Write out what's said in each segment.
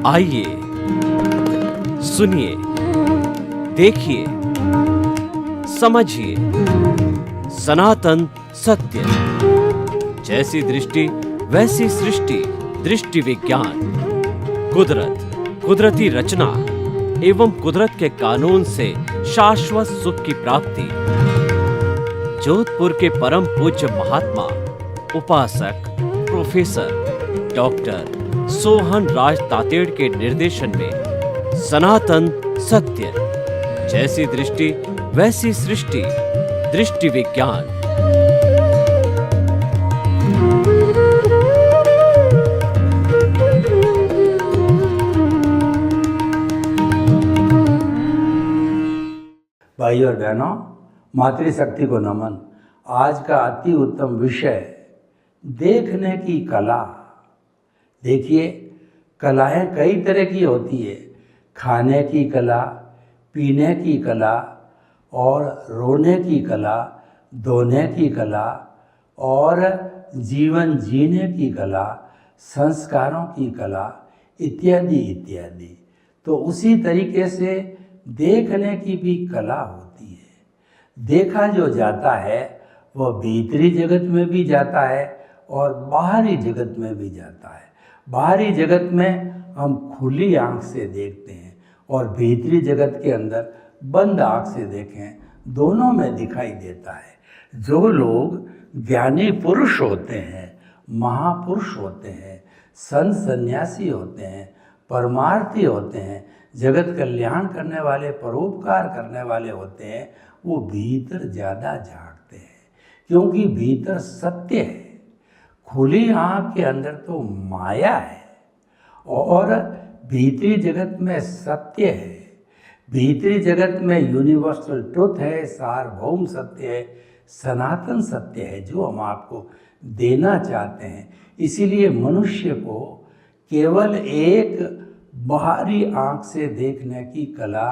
आइए, सुनिए, देखिए, समझिए सनातन सत्य। जैसी दृष्टि वैसी सृष्टि, दृष्टि विज्ञान। कुदरत, कुदरती रचना एवं कुदरत के कानून से शाश्वत सुख की प्राप्ति। जोधपुर के परम पूज्य महात्मा उपासक प्रोफेसर डॉक्टर सोहन राज तातेड़ के निर्देशन में सनातन सत्य। जैसी दृष्टि वैसी सृष्टि, दृष्टि विज्ञान। भाई और बहनों, मातृशक्ति को नमन। आज का अति उत्तम विषय देखने की कला। देखिए, कलाएं कई तरह की होती है। खाने की कला, पीने की कला और रोने की कला, धोने की कला और जीवन जीने की कला, संस्कारों की कला इत्यादि इत्यादि। तो उसी तरीके से देखने की भी कला होती है। देखा जो जाता है वह भीतरी जगत में भी जाता है और बाहरी जगत में भी जाता है। बाहरी जगत में हम खुली आंख से देखते हैं और भीतरी जगत के अंदर बंद आंख से देखें, दोनों में दिखाई देता है। जो लोग ज्ञानी पुरुष होते हैं, महापुरुष होते हैं, संत सन्यासी होते हैं, परमार्थी होते हैं, जगत कल्याण करने वाले, परोपकार करने वाले होते हैं, वो भीतर ज़्यादा झांकते हैं, क्योंकि भीतर सत्य है। खुली आँख के अंदर तो माया है और भीतरी जगत में सत्य है। भीतरी जगत में यूनिवर्सल ट्रुथ है, सार्वभौम सत्य है, सनातन सत्य है, जो हम आपको देना चाहते हैं। इसीलिए मनुष्य को केवल एक बाहरी आँख से देखने की कला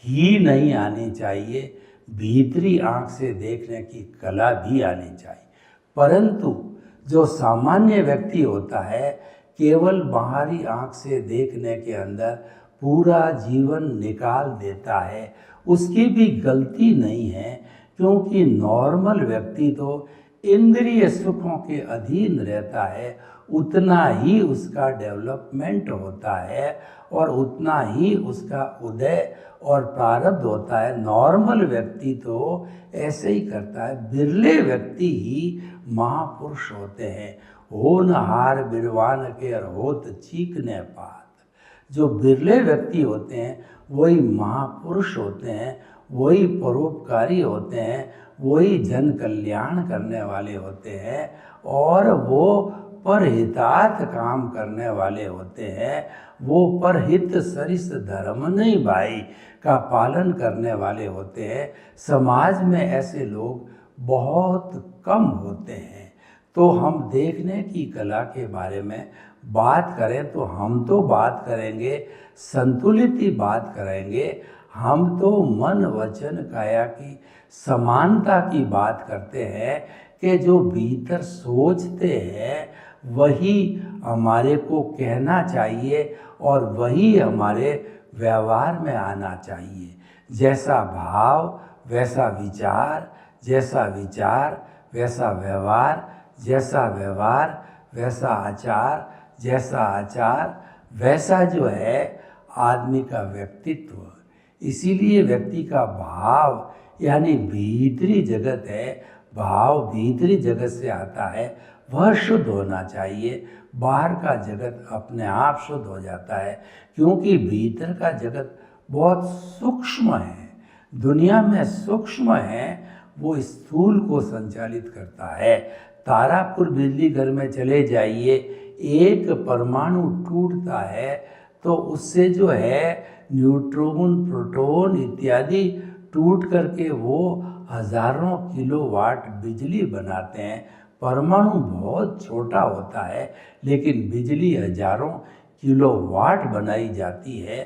ही नहीं आनी चाहिए, भीतरी आँख से देखने की कला भी आनी चाहिए। परंतु जो सामान्य व्यक्ति होता है, केवल बाहरी आँख से देखने के अंदर पूरा जीवन निकाल देता है, उसकी भी गलती नहीं है, क्योंकि नॉर्मल व्यक्ति तो इंद्रिय सुखों के अधीन रहता है, उतना ही उसका डेवलपमेंट होता है और उतना ही उसका उदय और प्रारब्ध होता है। नॉर्मल व्यक्ति तो ऐसे ही करता है। बिरले व्यक्ति ही महापुरुष होते हैं। होनहार बिरवान के और होत चीकने पात। जो बिरले व्यक्ति होते हैं वही महापुरुष होते हैं, वही परोपकारी होते हैं, वही जन कल्याण करने वाले होते हैं और वो परहितार्थ काम करने वाले होते हैं। वो परहित सरिस धर्म नहीं भाई का पालन करने वाले होते हैं। समाज में ऐसे लोग बहुत कम होते हैं। तो हम देखने की कला के बारे में बात करें तो हम तो बात करेंगे, संतुलित ही बात करेंगे। हम तो मन वचन काया की समानता की बात करते हैं कि जो भीतर सोचते हैं वही हमारे को कहना चाहिए और वही हमारे व्यवहार में आना चाहिए। जैसा भाव वैसा विचार, जैसा विचार वैसा व्यवहार, जैसा व्यवहार वैसा आचार, जैसा आचार वैसा जो है आदमी का व्यक्तित्व। इसीलिए व्यक्ति का भाव यानी भीतरी जगत है, भाव भीतरी जगत से आता है, वह शुद्ध होना चाहिए। बाहर का जगत अपने आप शुद्ध हो जाता है, क्योंकि भीतर का जगत बहुत सूक्ष्म है। दुनिया में सूक्ष्म है, वो स्थूल को संचालित करता है। तारापुर बिजली घर में चले जाइए, एक परमाणु टूटता है तो उससे जो है न्यूट्रॉन, प्रोटॉन इत्यादि टूट करके वो हजारों किलोवाट बिजली बनाते हैं। परमाणु बहुत छोटा होता है, लेकिन बिजली हजारों किलोवाट बनाई जाती है,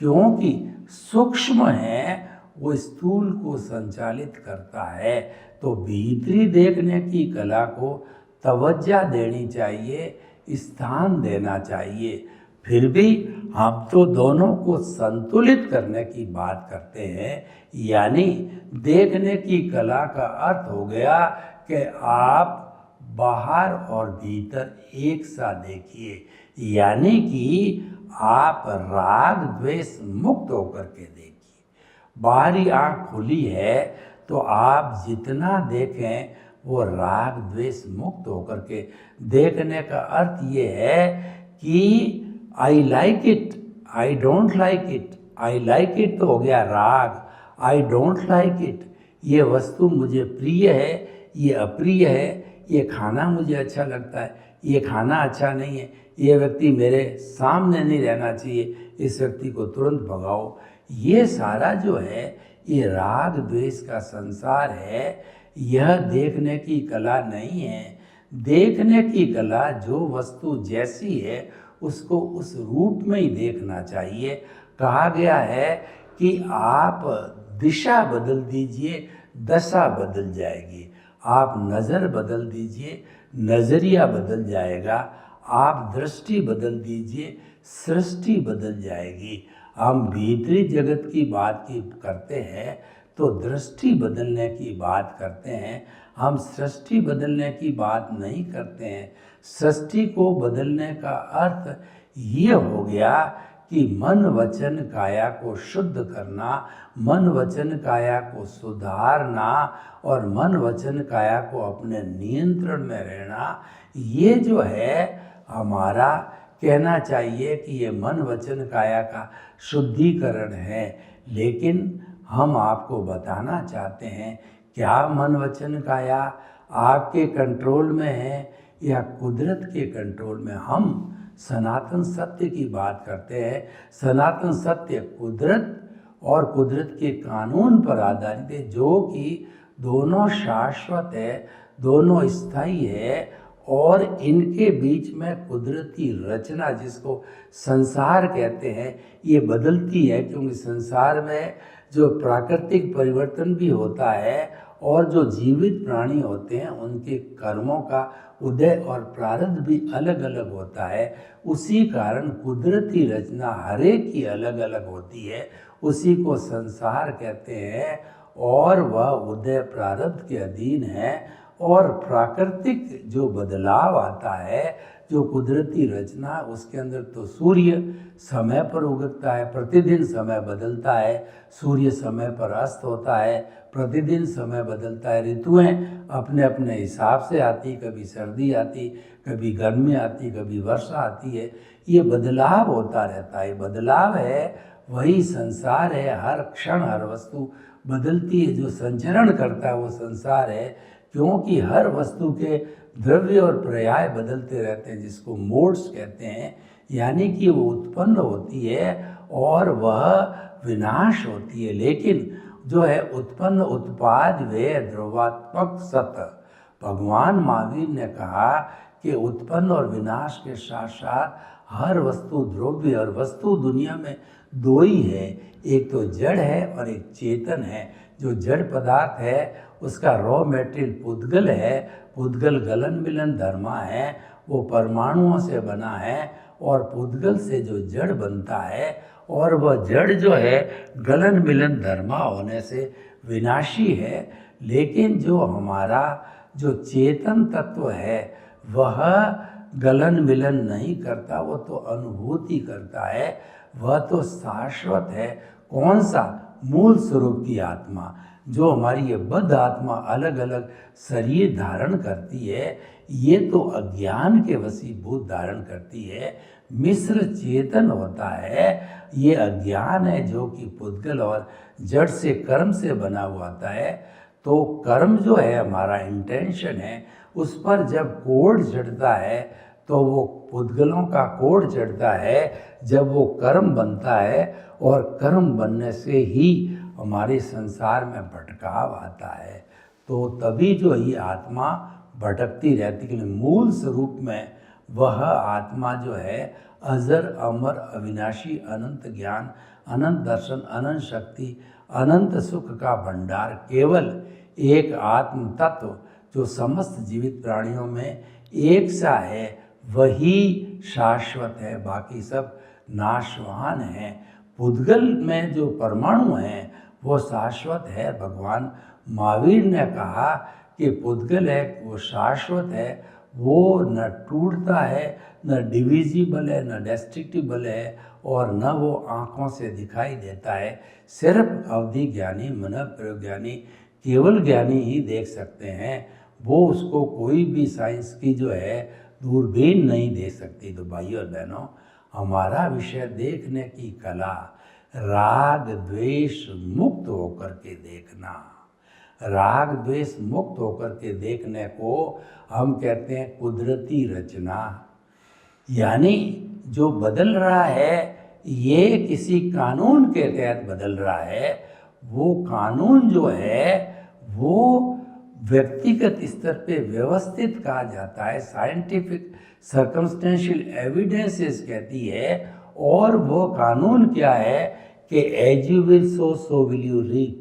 क्योंकि सूक्ष्म है, वो स्थूल को संचालित करता है। तो भीतरी देखने की कला को तवज्जो देनी चाहिए, स्थान देना चाहिए। फिर भी हम तो दोनों को संतुलित करने की बात करते हैं। यानी देखने की कला का अर्थ हो गया कि आप बाहर और भीतर एक सा देखिए, यानी कि आप राग द्वेष मुक्त होकर के देखिए। बाहरी आंख खुली है तो आप जितना देखें वो राग द्वेष मुक्त होकर के देखने का अर्थ ये है कि I like it, I don't like it. I like it तो हो गया राग, आई डोंट लाइक इट ये वस्तु मुझे प्रिय है, ये अप्रिय है, ये खाना मुझे अच्छा लगता है, ये खाना अच्छा नहीं है, ये व्यक्ति मेरे सामने नहीं रहना चाहिए, इस व्यक्ति को तुरंत भगाओ। ये सारा जो है ये राग द्वेष का संसार है। यह देखने की कला नहीं है। देखने की कला जो वस्तु जैसी है उसको उस रूप में ही देखना चाहिए। कहा गया है कि आप दिशा बदल दीजिए, दशा बदल जाएगी। आप नज़र बदल दीजिए, नज़रिया बदल जाएगा। आप दृष्टि बदल दीजिए, सृष्टि बदल जाएगी। हम भीतरी जगत की बात की करते हैं तो दृष्टि बदलने की बात करते हैं, हम सृष्टि बदलने की बात नहीं करते हैं। सृष्टि को बदलने का अर्थ ये हो गया कि मन वचन काया को शुद्ध करना, मन वचन काया को सुधारना और मन वचन काया को अपने नियंत्रण में रहना। ये जो है हमारा कहना चाहिए कि ये मन वचन काया का शुद्धिकरण है। लेकिन हम आपको बताना चाहते हैं क्या मन वचन काया आपके कंट्रोल में है या कुदरत के कंट्रोल में। हम सनातन सत्य की बात करते हैं। सनातन सत्य कुदरत और कुदरत के कानून पर आधारित है, जो कि दोनों शाश्वत है, दोनों स्थायी है और इनके बीच में कुदरती रचना जिसको संसार कहते हैं ये बदलती है, क्योंकि संसार में जो प्राकृतिक परिवर्तन भी होता है और जो जीवित प्राणी होते हैं उनके कर्मों का उदय और प्रारब्ध भी अलग अलग होता है। उसी कारण कुदरती रचना हर एक की अलग अलग होती है, उसी को संसार कहते हैं और वह उदय प्रारब्ध के अधीन है। और प्राकृतिक जो बदलाव आता है, जो कुदरती रचना, उसके अंदर तो सूर्य समय पर उगता है, प्रतिदिन समय बदलता है, सूर्य समय पर अस्त होता है, प्रतिदिन समय बदलता है, ऋतुएं अपने अपने हिसाब से आती, कभी सर्दी आती, कभी गर्मी आती, कभी वर्षा आती है। ये बदलाव होता रहता है, बदलाव है वही संसार है। हर क्षण हर वस्तु बदलती है, जो संचरण करता है वो संसार है, क्योंकि हर वस्तु के द्रव्य और पर्याय बदलते रहते हैं, जिसको मोड्स कहते हैं। यानी कि वो उत्पन्न होती है और वह विनाश होती है। लेकिन जो है उत्पन्न उत्पाद वे ध्रुवात्मक सत। भगवान महावीर ने कहा कि उत्पन्न और विनाश के साथ साथ हर वस्तु द्रव्य और वस्तु दुनिया में दो ही है, एक तो जड़ है और एक चेतन है। जो जड़ पदार्थ है उसका रॉ मेटेरियल पुद्गल है, पुद्गल गलन मिलन धर्मा है, वो परमाणुओं से बना है और पुद्गल से जो जड़ बनता है और वह जड़ जो है गलन मिलन धर्मा होने से विनाशी है। लेकिन जो हमारा जो चेतन तत्व है वह गलन मिलन नहीं करता, वो तो अनुभूति करता है, वह तो शाश्वत है। कौन सा? मूल स्वरूप की आत्मा। जो हमारी ये बद्ध आत्मा अलग अलग शरीर धारण करती है, ये तो अज्ञान के वशीभूत धारण करती है। मिश्र चेतन होता है, ये अज्ञान है जो कि पुद्गल और जड़ से कर्म से बना हुआ होता है। तो कर्म जो है हमारा इंटेंशन है, उस पर जब कोड चढ़ता है तो वो पुद्गलों का कोड चढ़ता है जब वो कर्म बनता है, और कर्म बनने से ही हमारे संसार में भटकाव आता है। तो तभी जो ये आत्मा भटकती रहती है। मूल स्वरूप में वह आत्मा जो है अजर अमर अविनाशी अनंत ज्ञान अनंत दर्शन अनंत शक्ति अनंत सुख का भंडार, केवल एक आत्म तत्व जो समस्त जीवित प्राणियों में एक सा है, वही शाश्वत है। बाकी सब नाशवान हैं। पुद्गल में जो परमाणु हैं वो शाश्वत है। भगवान महावीर ने कहा कि पुद्गल है वो शाश्वत है, वो न टूटता है, न डिविजिबल है, न डिस्ट्रक्टिबल है, और न वो आँखों से दिखाई देता है। सिर्फ अवधि ज्ञानी, मन प्रयोज्ञानी, केवल ज्ञानी ही देख सकते हैं। वो उसको कोई भी साइंस की जो है दूरबीन नहीं दे सकती। तो भाइयों और बहनों, हमारा विषय देखने की कला, राग द्वेष मुक्त होकर के देखना। राग द्वेष मुक्त होकर के देखने को हम कहते हैं कुदरती रचना। यानी जो बदल रहा है ये किसी कानून के तहत बदल रहा है। वो कानून जो है वो व्यक्तिगत स्तर पे व्यवस्थित कहा जाता है, साइंटिफिक सर्कमस्टेंशियल एविडेंसेस कहती है। और वो कानून क्या है कि as you will sow will you reap.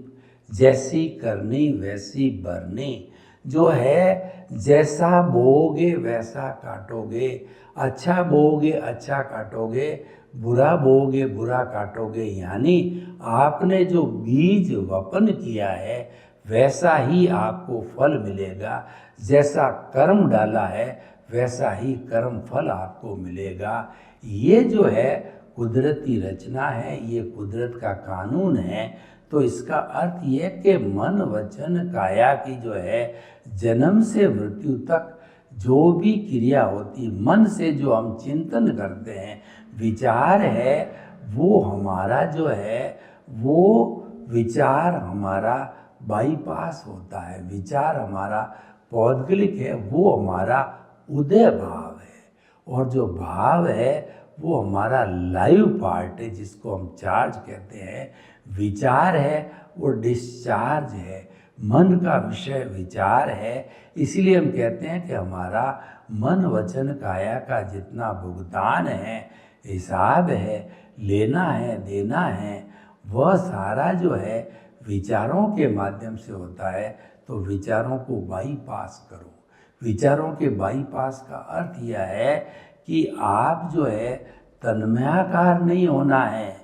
जैसी करनी वैसी भरनी। जो है जैसा बोओगे वैसा काटोगे। अच्छा बोओगे अच्छा काटोगे, बुरा बोओगे बुरा काटोगे। यानी आपने जो बीज वपन किया है वैसा ही आपको फल मिलेगा। जैसा कर्म डाला है वैसा ही कर्म फल आपको मिलेगा। ये जो है कुदरती रचना है, ये कुदरत का कानून है। तो इसका अर्थ ये कि मन वचन काया की जो है जन्म से मृत्यु तक जो भी क्रिया होती, मन से जो हम चिंतन करते हैं, विचार है, वो हमारा जो है वो विचार हमारा बाईपास होता है। विचार हमारा पौद्गलिक है, वो हमारा उदय भाव है। और जो भाव है वो हमारा लाइव पार्ट है, जिसको हम चार्ज कहते हैं। विचार है वो डिस्चार्ज है। मन का विषय विचार है। इसलिए हम कहते हैं कि हमारा मन वचन काया का जितना भुगतान है, हिसाब है, लेना है देना है, वह सारा जो है विचारों के माध्यम से होता है। तो विचारों को बाईपास करो। विचारों के बाईपास का अर्थ यह है कि आप जो है तन्मयाकार नहीं होना है।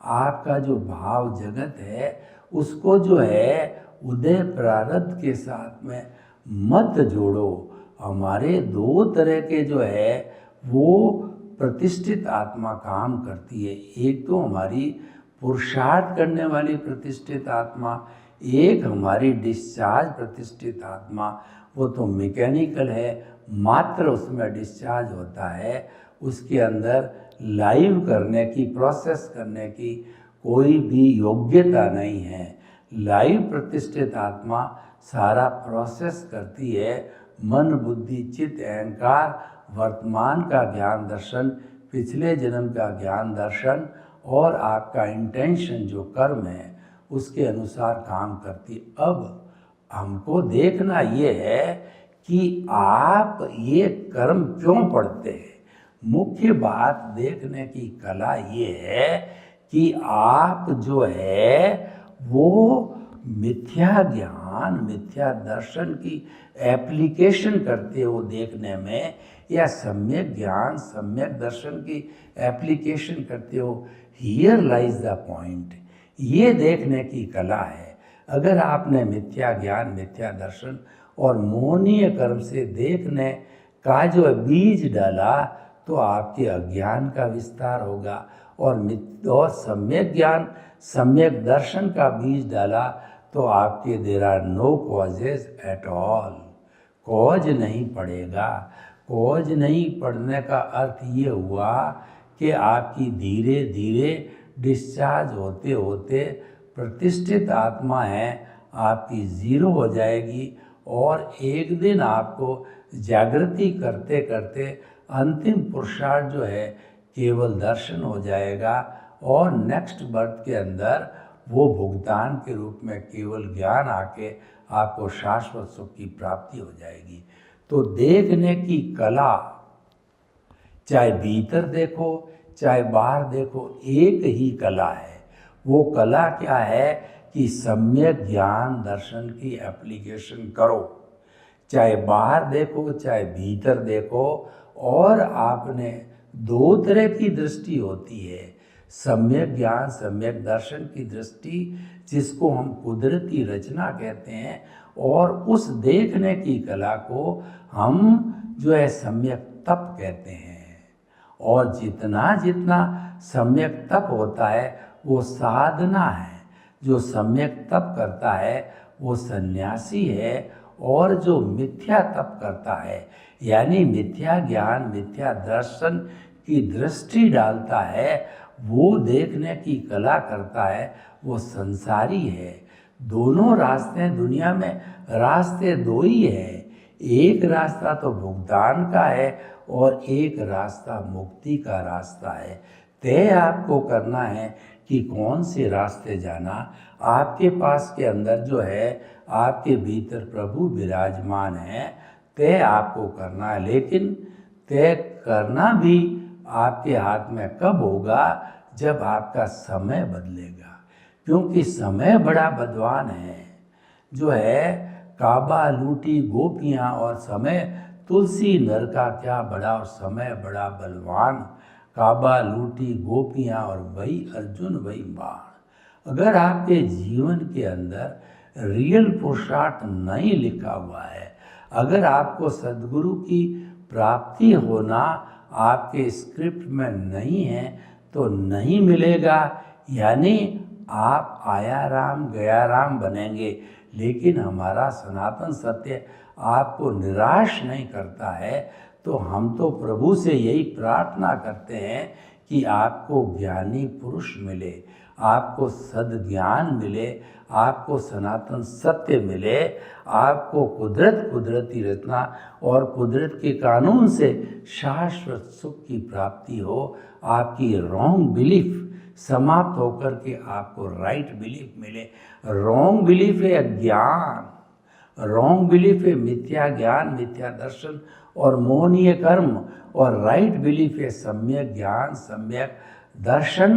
आपका जो भाव जगत है उसको जो है उदय प्रारब्ध के साथ में मत जोड़ो। हमारे दो तरह के जो है वो प्रतिष्ठित आत्मा काम करती है। एक तो हमारी पुरुषार्थ करने वाली प्रतिष्ठित आत्मा, एक हमारी डिस्चार्ज प्रतिष्ठित आत्मा। वो तो मैकेनिकल है, मात्र उसमें डिस्चार्ज होता है। उसके अंदर लाइव करने की, प्रोसेस करने की कोई भी योग्यता नहीं है। लाइव प्रतिष्ठित आत्मा सारा प्रोसेस करती है। मन बुद्धि चित्त अहंकार, वर्तमान का ज्ञान दर्शन, पिछले जन्म का ज्ञान दर्शन और आपका इंटेंशन जो कर्म है उसके अनुसार काम करती। अब हमको देखना ये है कि आप ये कर्म क्यों पढ़ते हैं। मुख्य बात देखने की कला ये है कि आप जो है वो मिथ्या ज्ञान, मिथ्या दर्शन की एप्लीकेशन करते हो देखने में, या सम्यक ज्ञान सम्यक दर्शन की एप्लीकेशन करते हो। Here lies the point. ये देखने की कला है। अगर आपने मिथ्या ज्ञान, मिथ्या दर्शन और मोहनीय कर्म से देखने का जो बीज डाला तो आपके अज्ञान का विस्तार होगा। और सम्यक ज्ञान सम्यक दर्शन का बीज डाला तो आपके there are no causes at all. Cause नहीं पड़ेगा। कॉज नहीं पड़ने का अर्थ ये हुआ कि आपकी धीरे धीरे डिस्चार्ज होते होते प्रतिष्ठित आत्मा है आपकी जीरो हो जाएगी। और एक दिन आपको जागृति करते करते अंतिम पुरुषार्थ जो है केवल दर्शन हो जाएगा। और नेक्स्ट बर्थ के अंदर वो भुगतान के रूप में केवल ज्ञान आके आपको शाश्वत सुख की प्राप्ति हो जाएगी। तो देखने की कला, चाहे भीतर देखो चाहे बाहर देखो, एक ही कला है। वो कला क्या है कि सम्यक ज्ञान दर्शन की एप्लीकेशन करो। चाहे बाहर देखो चाहे भीतर देखो। और आपने दो तरह की दृष्टि होती है, सम्यक ज्ञान सम्यक दर्शन की दृष्टि, जिसको हम कुदरती रचना कहते हैं, और उस देखने की कला को हम जो है सम्यक तप कहते हैं। और जितना जितना सम्यक तप होता है वो साधना है। जो सम्यक तप करता है वो सन्यासी है, और जो मिथ्या तप करता है यानी मिथ्या ज्ञान मिथ्या दर्शन की दृष्टि डालता है, वो देखने की कला करता है, वो संसारी है। दोनों रास्ते दुनिया में, रास्ते दो ही है। एक रास्ता तो भुगतान का है और एक रास्ता मुक्ति का रास्ता है। तय आपको करना है कि कौन से रास्ते जाना। आपके पास के अंदर जो है, आपके भीतर प्रभु विराजमान है, तय आपको करना है। लेकिन तय करना भी आपके हाथ में कब होगा? जब आपका समय बदलेगा, क्योंकि समय बड़ा बदवान है। जो है काबा लूटी गोपियाँ और समय तुलसी नर का क्या बड़ा, और समय बड़ा बलवान। काबा लूटी गोपियाँ और वही अर्जुन वही बाण। अगर आपके जीवन के अंदर रियल पुरुषार्थ नहीं लिखा हुआ है, अगर आपको सद्गुरु की प्राप्ति होना आपके स्क्रिप्ट में नहीं है तो नहीं मिलेगा। यानी आप आया राम गया राम बनेंगे, लेकिन हमारा सनातन सत्य आपको निराश नहीं करता है। तो हम तो प्रभु से यही प्रार्थना करते हैं कि आपको ज्ञानी पुरुष मिले, आपको सद्ज्ञान मिले, आपको सनातन सत्य मिले, आपको कुदरती रचना और कुदरत के कानून से शाश्वत सुख की प्राप्ति हो। आपकी रॉन्ग बिलीफ समाप्त होकर के आपको राइट बिलीफ मिले। रॉन्ग बिलीफ है अज्ञान, रॉन्ग बिलीफ है मिथ्या ज्ञान मिथ्या दर्शन और मोहनीय कर्म, और राइट बिलीफ है सम्यक ज्ञान सम्यक दर्शन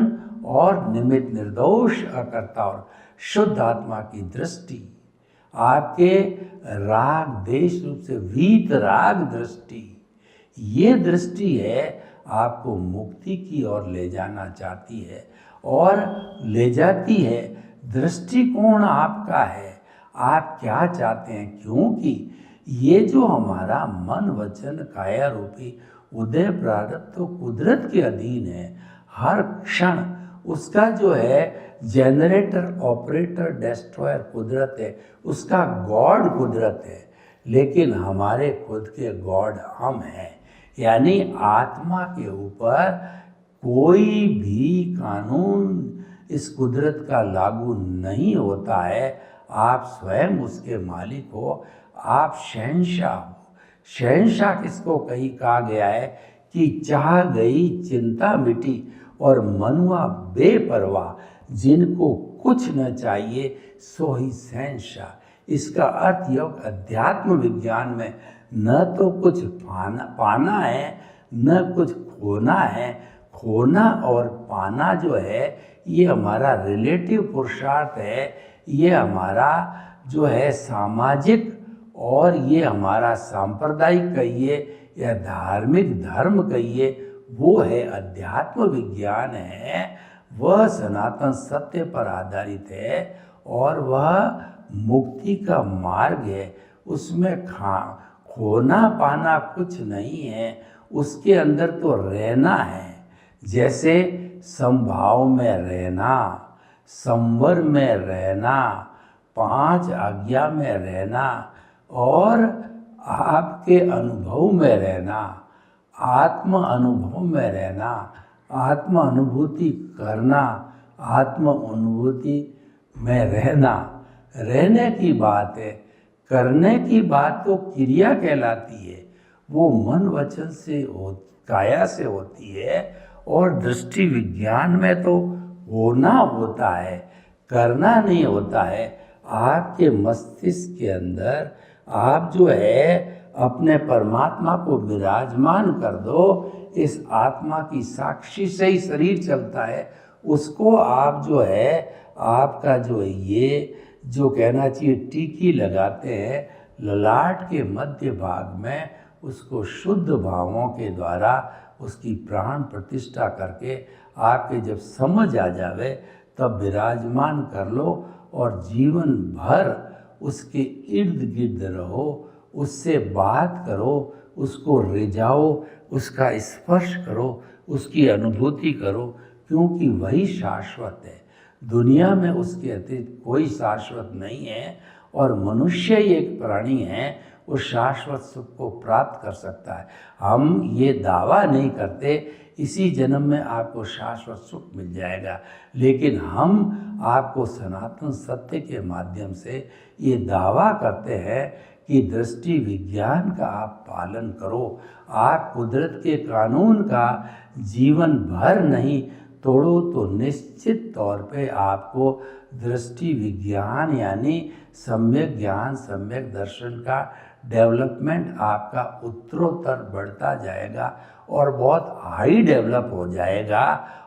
और निमित्त निर्दोष अकर्ता और शुद्ध आत्मा की दृष्टि। आपके राग देश रूप से वीत राग दृष्टि, ये दृष्टि है आपको मुक्ति की ओर ले जाना चाहती है और ले जाती है। दृष्टिकोण आपका है, आप क्या चाहते हैं, क्योंकि ये जो हमारा मन वचन काया रूपी उदय प्रारब्ध तो कुदरत के अधीन है। हर क्षण उसका जो है जनरेटर ऑपरेटर डिस्ट्रॉयर कुदरत है, उसका गॉड कुदरत है। लेकिन हमारे खुद के गॉड हम हैं। यानी आत्मा के ऊपर कोई भी कानून इस कुदरत का लागू नहीं होता है। आप स्वयं उसके मालिक हो, आप शहंशाह हो। शहंशाह किसको कहीं कहा गया है कि चाह गई चिंता मिटी और मनुआ बेपरवाह, जिनको कुछ न चाहिए सो ही शहंशाह। इसका अर्थ योग अध्यात्म विज्ञान में न तो कुछ पाना है न कुछ खोना है। खोना और पाना जो है ये हमारा रिलेटिव पुरुषार्थ है, ये हमारा जो है सामाजिक और ये हमारा सांप्रदायिक कहिए या धार्मिक धर्म कहिए, वो है अध्यात्म विज्ञान है। वह सनातन सत्य पर आधारित है और वह मुक्ति का मार्ग है। उसमें खोना पाना कुछ नहीं है, उसके अंदर तो रहना है। जैसे समभाव में रहना, संवर में रहना, 5 आज्ञा में रहना और आपके अनुभव में रहना, आत्म अनुभव में रहना, आत्म अनुभूति करना, आत्म अनुभूति में रहना। रहने की बात है, करने की बात तो क्रिया कहलाती है। वो मन वचन से काया से होती है और दृष्टि विज्ञान में तो होना होता है, करना नहीं होता है। आपके मस्तिष्क के अंदर आप जो है अपने परमात्मा को विराजमान कर दो। इस आत्मा की साक्षी से ही शरीर चलता है। उसको आप जो है आपका जो ये जो कहना चाहिए टीकी लगाते हैं ललाट के मध्य भाग में, उसको शुद्ध भावों के द्वारा उसकी प्राण प्रतिष्ठा करके आपके जब समझ आ जावे तब विराजमान कर लो और जीवन भर उसके इर्द गिर्द रहो, उससे बात करो, उसको रिझाओ, उसका स्पर्श करो, उसकी अनुभूति करो, क्योंकि वही शाश्वत है। दुनिया में उसके अतिरिक्त कोई शाश्वत नहीं है और मनुष्य ही एक प्राणी है वो शाश्वत सुख को प्राप्त कर सकता है। हम ये दावा नहीं करते इसी जन्म में आपको शाश्वत सुख मिल जाएगा, लेकिन हम आपको सनातन सत्य के माध्यम से ये दावा करते हैं कि दृष्टि विज्ञान का आप पालन करो। आप कुदरत के कानून का जीवन भर नहीं तोड़ो तो निश्चित तौर पे आपको दृष्टि विज्ञान यानी सम्यक ज्ञान सम्यक दर्शन का डेवलपमेंट आपका उत्तरोत्तर बढ़ता जाएगा और बहुत हाई डेवलप हो जाएगा।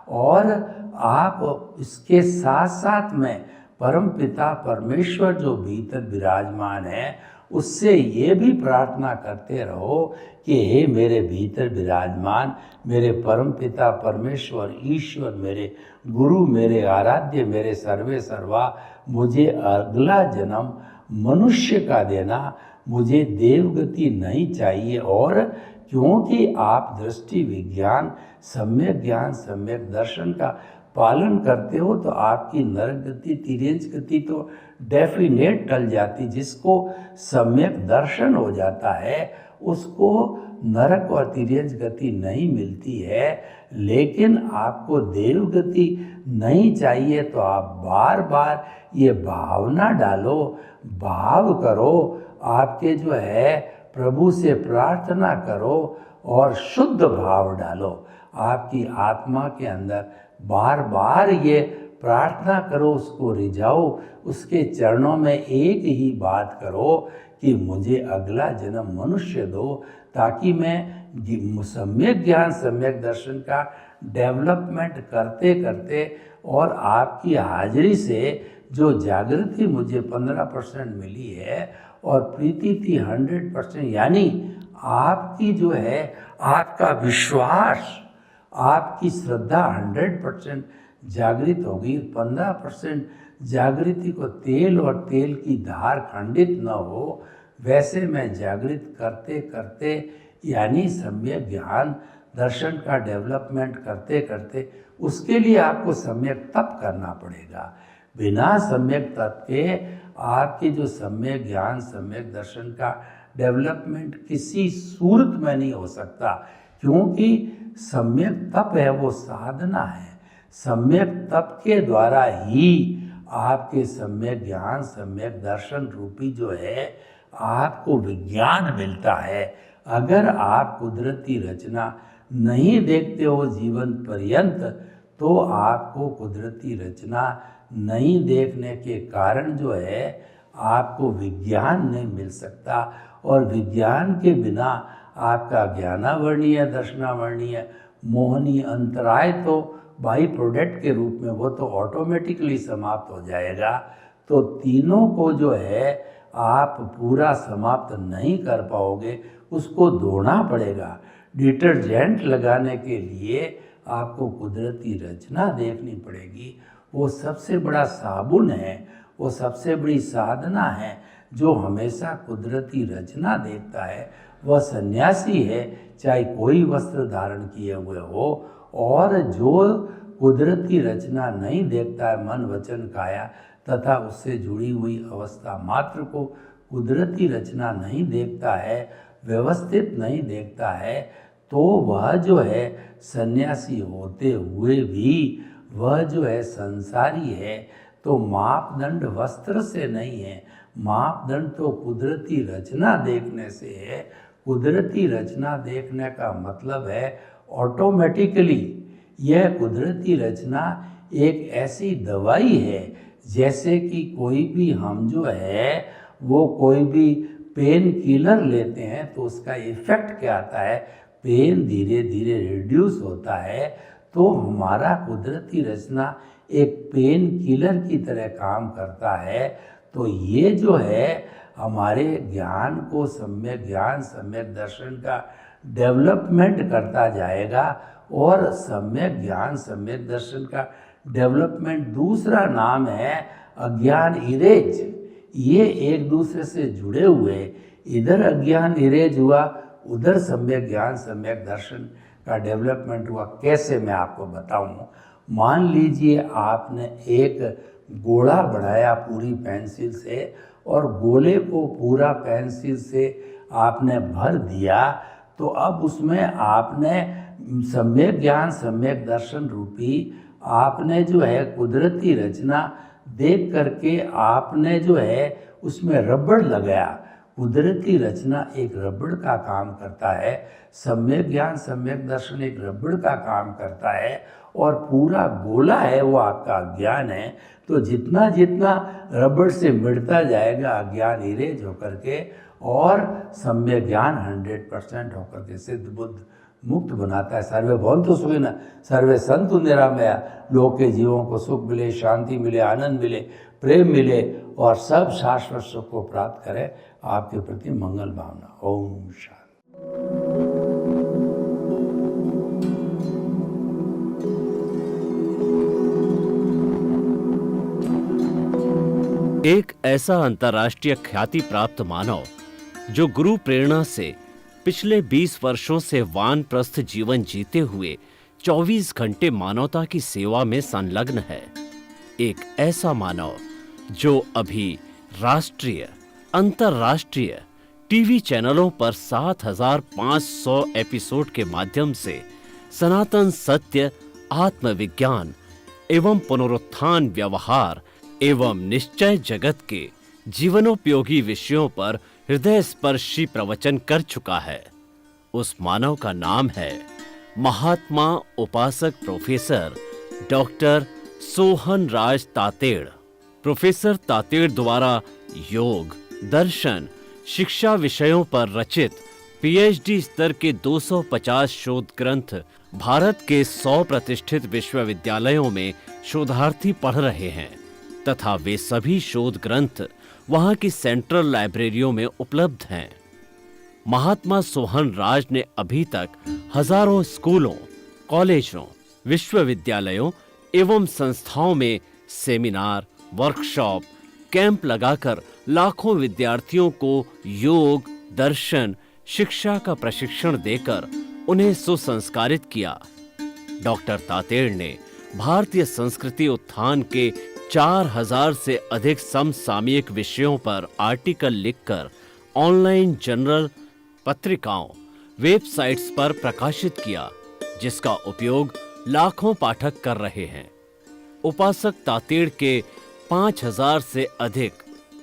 और आप इसके साथ साथ में परमपिता परमेश्वर जो भीतर विराजमान है उससे ये भी प्रार्थना करते रहो कि हे मेरे भीतर विराजमान मेरे परमपिता परमेश्वर ईश्वर मेरे गुरु मेरे आराध्य मेरे सर्वे सर्वा, मुझे अगला जन्म मनुष्य का देना, मुझे देवगति नहीं चाहिए। और क्योंकि आप दृष्टि विज्ञान सम्यक ज्ञान सम्यक दर्शन का पालन करते हो तो आपकी नरक गति तिर्यंच गति तो डेफिनेट टल जाती। जिसको सम्यक दर्शन हो जाता है उसको नरक और तिर्यंच गति नहीं मिलती है। लेकिन आपको देव गति नहीं चाहिए तो आप बार बार ये भावना डालो, भाव करो, आपके जो है प्रभु से प्रार्थना करो और शुद्ध भाव डालो। आपकी आत्मा के अंदर बार बार ये प्रार्थना करो, उसको रिझाओ, उसके चरणों में एक ही बात करो कि मुझे अगला जन्म मनुष्य दो, ताकि मैं सम्यक ज्ञान सम्यक दर्शन का डेवलपमेंट करते करते और आपकी हाजिरी से जो जागृति मुझे 15% मिली है और प्रीति थी 100%, यानी आपकी जो है आपका विश्वास आपकी श्रद्धा 100% जागृत होगी। 15% जागृति को तेल और तेल की धार खंडित न हो वैसे मैं जागृत करते करते यानी सम्यक ज्ञान दर्शन का डेवलपमेंट करते करते उसके लिए आपको सम्यक तप करना पड़ेगा। बिना सम्यक तप के आपके जो सम्यक ज्ञान सम्यक दर्शन का डेवलपमेंट किसी सूरत में नहीं हो सकता, क्योंकि सम्यक तप है वो साधना है। सम्यक तप के द्वारा ही आपके सम्यक ज्ञान सम्यक दर्शन रूपी जो है आपको विज्ञान मिलता है। अगर आप कुदरती रचना नहीं देखते हो जीवन पर्यंत तो आपको कुदरती रचना नहीं देखने के कारण जो है आपको विज्ञान नहीं मिल सकता। और विज्ञान के बिना आपका ज्ञानावर्णीय दर्शनावर्णीय मोहनीय अंतराय तो बाई प्रोडक्ट के रूप में वो तो ऑटोमेटिकली समाप्त हो जाएगा। तो तीनों को जो है आप पूरा समाप्त नहीं कर पाओगे, उसको धोना पड़ेगा। डिटर्जेंट लगाने के लिए आपको कुदरती रचना देखनी पड़ेगी। वो सबसे बड़ा साबुन है, वो सबसे बड़ी साधना है। जो हमेशा कुदरती रचना देखता है वह सन्यासी है, चाहे कोई वस्त्र धारण किए हुए हो। और जो कुदरती रचना नहीं देखता है मन वचन काया तथा उससे जुड़ी हुई अवस्था मात्र को कुदरती रचना नहीं देखता है, व्यवस्थित नहीं देखता है, तो वह जो है सन्यासी होते हुए भी वह जो है संसारी है। तो मापदंड वस्त्र से नहीं है, मापदंड तो कुदरती रचना देखने से है। कुदरती रचना देखने का मतलब है ऑटोमेटिकली यह कुदरती रचना एक ऐसी दवाई है जैसे कि कोई भी हम जो है वो कोई भी पेन किलर लेते हैं तो उसका इफ़ेक्ट क्या आता है, पेन धीरे धीरे रिड्यूस होता है। तो हमारा कुदरती रचना एक पेन किलर की तरह काम करता है। तो ये जो है हमारे ज्ञान को सम्यक ज्ञान सम्यक दर्शन का डेवलपमेंट करता जाएगा और सम्यक ज्ञान सम्यक दर्शन का डेवलपमेंट दूसरा नाम है अज्ञान इरेज। ये एक दूसरे से जुड़े हुए, इधर अज्ञान इरेज हुआ, उधर सम्यक ज्ञान सम्यक दर्शन का डेवलपमेंट हुआ। कैसे, मैं आपको बताऊं। मान लीजिए आपने एक गोला बढ़ाया पूरी पेंसिल से और गोले को पूरा पेंसिल से आपने भर दिया, तो अब उसमें आपने सम्यक ज्ञान सम्यक दर्शन रूपी आपने जो है कुदरती रचना देख करके आपने जो है उसमें रबड़ लगाया। कुदरती रचना एक रबड़ का काम करता है, सम्यक ज्ञान सम्यक दर्शन एक रबड़ का काम करता है, और पूरा गोला है वो आपका अज्ञान है। तो जितना जितना रबड़ से मिटता जाएगा अज्ञान इरेज होकर के, और सम्यक ज्ञान 100% होकर के सिद्ध बुद्ध मुक्त बनाता है। सर्वे भवन्तु सुखिनः, सर्वे सन्तु निरामया, लोक के जीवों को सुख मिले, शांति मिले, आनंद मिले, प्रेम मिले और सब शाश्वत सुख को प्राप्त करें। आपके प्रति मंगल भावना। ओम शांति। एक ऐसा अंतर्राष्ट्रीय ख्याति प्राप्त मानव जो गुरु प्रेरणा से पिछले 20 वर्षों से वानप्रस्थ जीवन जीते हुए 24 घंटे मानवता की सेवा में संलग्न है। एक ऐसा मानव जो अभी राष्ट्रीय अंतर्राष्ट्रीय टीवी चैनलों पर 7,500 एपिसोड के माध्यम से सनातन सत्य, आत्मविज्ञान एवं पुनरुत्थान व्यवहार एवं निश्चय जगत के जीवनोपयोगी विषयों पर हृदय स्पर्शी प्रवचन कर चुका है। उस मानव का नाम है महात्मा उपासक प्रोफेसर डॉक्टर सोहन राज तातेड़। प्रोफेसर तातेड़ द्वारा योग, दर्शन, शिक्षा विषयों पर रचित पीएचडी स्तर के 250 शोध ग्रंथ भारत के 100 प्रतिष्ठित विश्वविद्यालयों में शोधार्थी पढ़ रहे हैं तथा वे सभी शोध ग्रंथ वहां की सेंट्रल लाइब्रेरियों में उपलब्ध हैं। महात्मा सोहन राज ने अभी तक हजारों स्कूलों, कॉलेजों, विश्वविद्यालयों एवं संस्थाओं में सेमिनार, वर्कशॉप, कैंप लगाकर लाखों विद्यार्थियों को योग, दर्शन, शिक्षा का प्रशिक्षण देकर उन्हें सुसंस्कारित किया। डॉक्टर तातेड़ ने भारतीय संस्कृति उत्थान के 4000 से अधिक समसामयिक विषयों पर आर्टिकल लिखकर ऑनलाइन जर्नल, पत्रिकाओं, वेबसाइट्स पर प्रकाशित किया, जिसका उपयोग लाखों पाठक कर रहे हैं। उपासक तातेड़ के 5000 से अधिक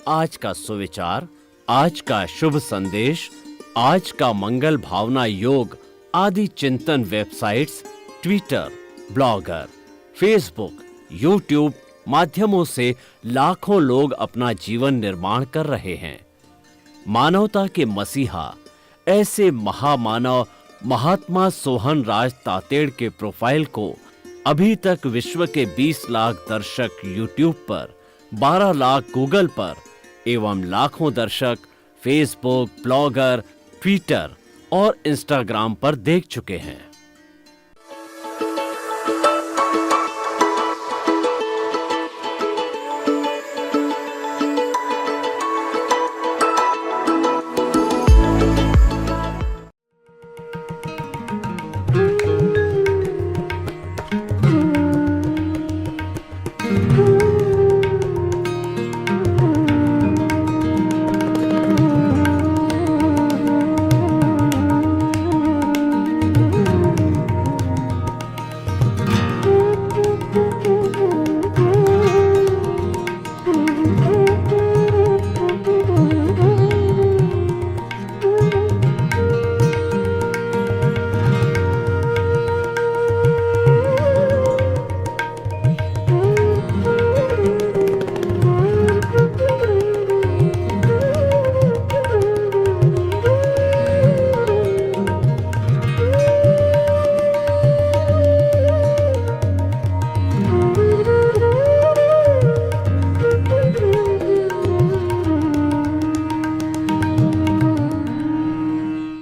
आज का सुविचार, आज का शुभ संदेश, आज का मंगल भावना योग आदि चिंतन websites, Twitter, blogger, Facebook, YouTube माध्यमों से लाखों लोग अपना जीवन निर्माण कर रहे हैं। मानवता के मसीहा ऐसे महामानव महात्मा सोहन राज तातेड़ के प्रोफाइल को अभी तक विश्व के 20 लाख दर्शक यूट्यूब पर, 12 लाख गूगल पर एवं लाखों दर्शक फेसबुक, ब्लॉगर, ट्विटर और इंस्टाग्राम पर देख चुके हैं।